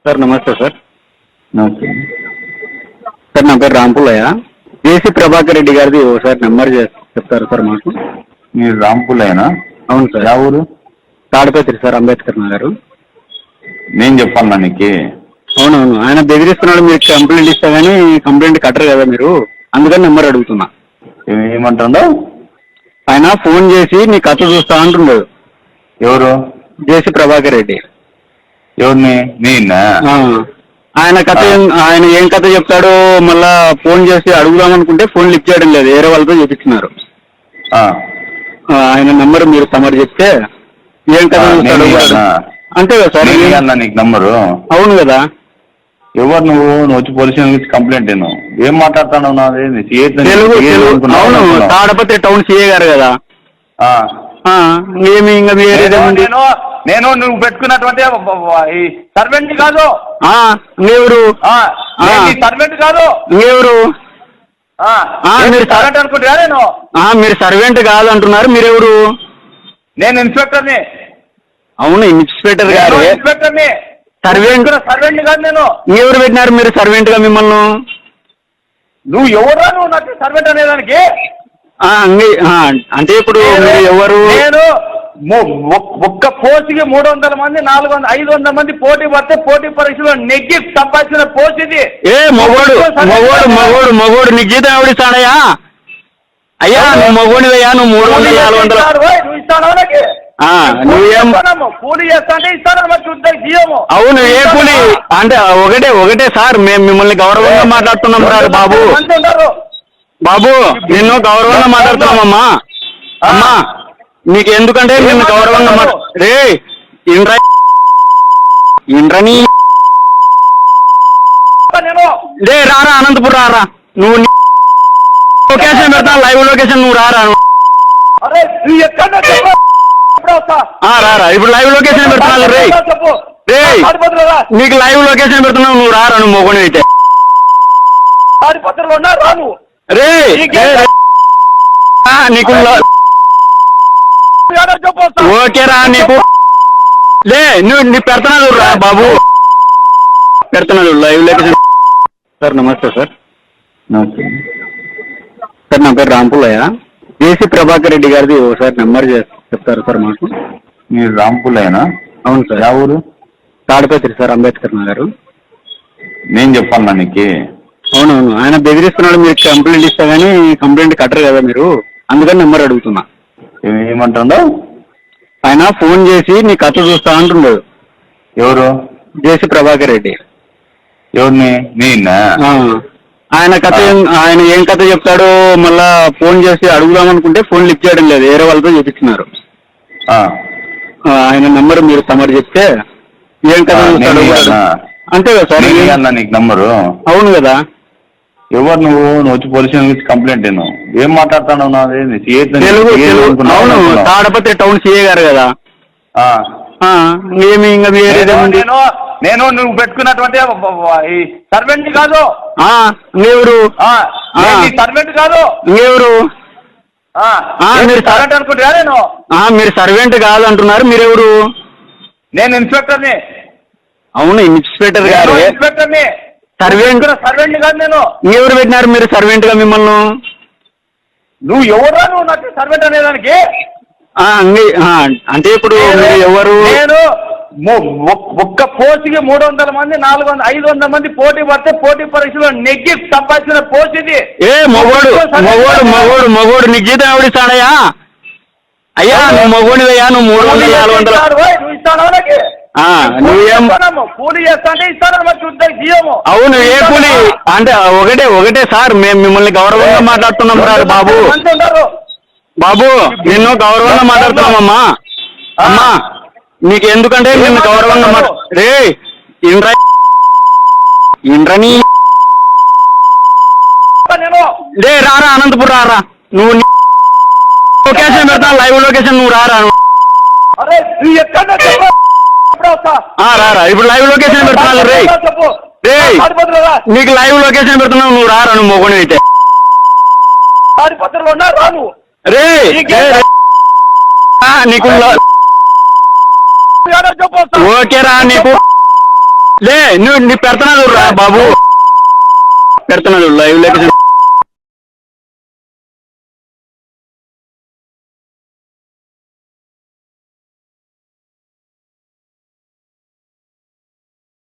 Sir నమస్తే sir. Okay. Sir నా పేరు రాంపుల్లయ్య. జేసీ ప్రభాకర్ రెడ్డి గారిది ఒకసారి నెంబర్ చెప్తారు సార్ మాకు? మీరు రాంపుల్లయ్యనా? అవును సార్. యా ఊరు? తాడిపత్రి సార్, అంబేద్కర్ నగర్. నేను చెప్పాను నీకు. అవునవును, ఆయన బెదిరిస్తున్నాడు, మీరు కంప్లైంట్ ఇస్తా కానీ కంప్లైంట్ కట్టరు కదా మీరు, అందుకని నెంబర్ అడుగుతున్నా. ఏమంటుండో? ఆయన ఫోన్ చేసి నీ కథ చూస్తా అంటున్నాడు. ఎవరు? జేసీ ప్రభాకర్ రెడ్డి. ఎవరిని? నేనా? ఆయన కథ ఆయన ఏం కథ చెప్తాడో మళ్ళా ఫోన్ చేసి అడుగుదాం అనుకుంటే ఫోన్ లిఫ్ట్ చేయడం లేదు, వేరే వాళ్ళతో చెప్తున్నారు. ఆయన నెంబర్ మీరు తమరు చెప్తే ఏం కథ చూస్తాడు అంతే కదా సార్. నీకు నంబరు? అవును కదా. ఎవరు నువ్వు? నువ్వు వచ్చి పోలీస్ స్టేషన్ నుంచి కంప్లైంట్ ఏం మాట్లాడుతున్నావు? అవును, తాడపత్రి టౌన్ సిఏ గారు కదా. ఏమి ఇంకా నేను నువ్వు పెట్టుకున్నటువంటి సర్వెంట్ కాదు. ఎవరు సర్వెంట్ కాదు. ఎవరు మీరు సర్వెంట్ అనుకుంటా? నేను మీరు సర్వెంట్ కాదు అంటున్నారు, మీరెవరు? నేను ఇన్స్పెక్టర్ని. అవును, ఇన్స్పెక్టర్ గారు. ఇన్స్పెక్టర్ని. సర్వెంట్ కాదు నేను. ఎవరు పెట్టినారు మీరు సర్వెంట్ గా మిమ్మల్ని? నువ్వు ఎవరా? నువ్వు నాకు సర్వెంట్ అనేదానికి? అంటే ఇప్పుడు మీరు ఎవరు? నేను ఒక్క పోస్ట్కి 300 మంది 400 500 మంది పోటీ పడితే పోటీ పరీక్షలో నెగ్గి సంపాదించిన పోస్ట్ ఇది. మగోడు నీకు జీతం ఎవడిస్తాడయ్యా? అయ్యా నువ్వు మగోడివయ్యా, నువ్వు 300 400 నువ్వు ఇస్తాను నాకు. నువ్వేం కూలి చేస్తా అంటే ఇస్తాను మరి చూద్దాం జీవము. అవును, ఏ కూలి అంటే ఒకటే సార్, మేము మిమ్మల్ని గౌరవంగా మాట్లాడుతున్నాం సార్. బాబు నిన్ను గౌరవంగా మాట్లాడుతున్నామమ్మా. అమ్మా నీకు ఎందుకంటే నిన్ను గౌరవంగా రే ఇంద్రని రే రారా, అనంతపురం రారా. నువ్వు లొకేషన్ పెడతా, లైవ్ లొకేషన్, నువ్వు రారా. రారా, ఇప్పుడు లైవ్ లొకేషన్ పెడుతున్నావు రే. రే నీకు లైవ్ లొకేషన్ పెడుతున్నావు, నువ్వు రారా. నువ్వు మొగని అయితే రే నీకు ఓకేరా. నీకు లే నువ్వు పెడుతున్నావు రా బాబు, పెడుతున్నాడు లైవ్ లొకేషన్. సార్ నమస్తే సార్. ఓకే. సార్ నా పేరు రాంపుల్లయ్య. జేసీ ప్రభాకర్ రెడ్డి గారిది ఒకసారి నెంబర్ చెప్తారు సార్ మాకు? మీరు రాంపుల్లయ్యనా? అవును సార్. యా ఊరు? తాడిపత్రి సార్, అంబేద్కర్ నగర్. నేను చెప్పాను నీకు. అవునవును, ఆయన బెదిరిస్తున్నాడు, మీరు కంప్లైంట్ ఇస్తా కానీ కంప్లైంట్ కట్టరు కదా మీరు, అందుకని నెంబర్ అడుగుతున్నా. ఏమంటుండో? ఆయన ఫోన్ చేసి నీ కథ చూస్తా అంటున్నాడు. ఎవరు? జేసీ ప్రభాకర్ రెడ్డి. ఎవరిని? నేనా? ఆయన కథ ఆయన ఏం కథ చెప్తాడో మళ్ళా ఫోన్ చేసి అడుగుదాం అనుకుంటే ఫోన్ లిఫ్ట్ చేయడం లేదు, వేరే వాళ్ళతో చెప్తున్నారు. ఆయన నెంబర్ మీరు తమరు చెప్తే ఏం కథ చూస్తాడు అంతే కదా సార్. నీకు నంబరు? అవును కదా. ఎవరు నువ్వు? నువ్వు వచ్చి పోలీస్ స్టేషన్ నుంచి కంప్లైంట్ ఏం మాట్లాడుతున్నావు? అవును, తాడపత్రి టౌన్ సిఏ గారు కదా. ఏమి ఇంకా నేను నువ్వు పెట్టుకున్నటువంటి సర్వెంట్ కాదు. ఎవరు? సర్వెంట్ కాదు. ఎవరు? మీరు సర్వెంట్ అనుకుంటా? నేను మీరు సర్వెంట్ కాదు అంటున్నారు, మీరెవరు? నేను ఇన్స్పెక్టర్ని. అవును, ఇన్స్పెక్టర్ గారు. ఇన్స్పెక్టర్ని. సర్వెంట్ కాదు నేను. ఎవరు పెట్టినారు మీరు సర్వెంట్ గా మిమ్మల్ని? నువ్వు ఎవరా? నువ్వు నాకు సర్వెంట్ అనేదానికి? అంటే ఇప్పుడు మీరు ఎవరు? నేను ఒక్క పోస్ట్కి 300 మంది 400 500 మంది పోటీ పడితే పోటీ పరీక్షలో నెగ్గి సంపాదించిన పోస్ట్ ఇది. మగోడు నీకు జీతం ఎవడిస్తాడయ్యా? అయ్యా నువ్వు మగోడివయ్యా, నువ్వు 300 400 నువ్వు ఇస్తాను నాకు. నువ్వేం కూలి చేస్తా అంటే ఇస్తాను మరి చూద్దాం జీవము. అవును, ఏ కూలి అంటే ఒకటే సార్, మేము మిమ్మల్ని గౌరవంగా మాట్లాడుతున్నాం సార్. బాబు నిన్ను గౌరవంగా మాట్లాడుతున్నామమ్మా. అమ్మా నీకు ఎందుకంటే నిన్ను గౌరవంగా రే ఇంద్రని రే రారా, అనంతపురం రారా. నువ్వు లొకేషన్ పెడతా, లైవ్ లొకేషన్, నువ్వు రారా. రారా, ఇప్పుడు లైవ్ లొకేషన్ పెడుతున్నావు రే. రే నీకు లైవ్ లొకేషన్ పెడుతున్నావు, నువ్వు రారా. నువ్వు మొగని అయితే రే నీకు ఓకేరా. నీకు లే నువ్వు నీ పెడుతున్నాడు రా బాబు, పెడుతున్నాడు లైవ్ లొకేషన్.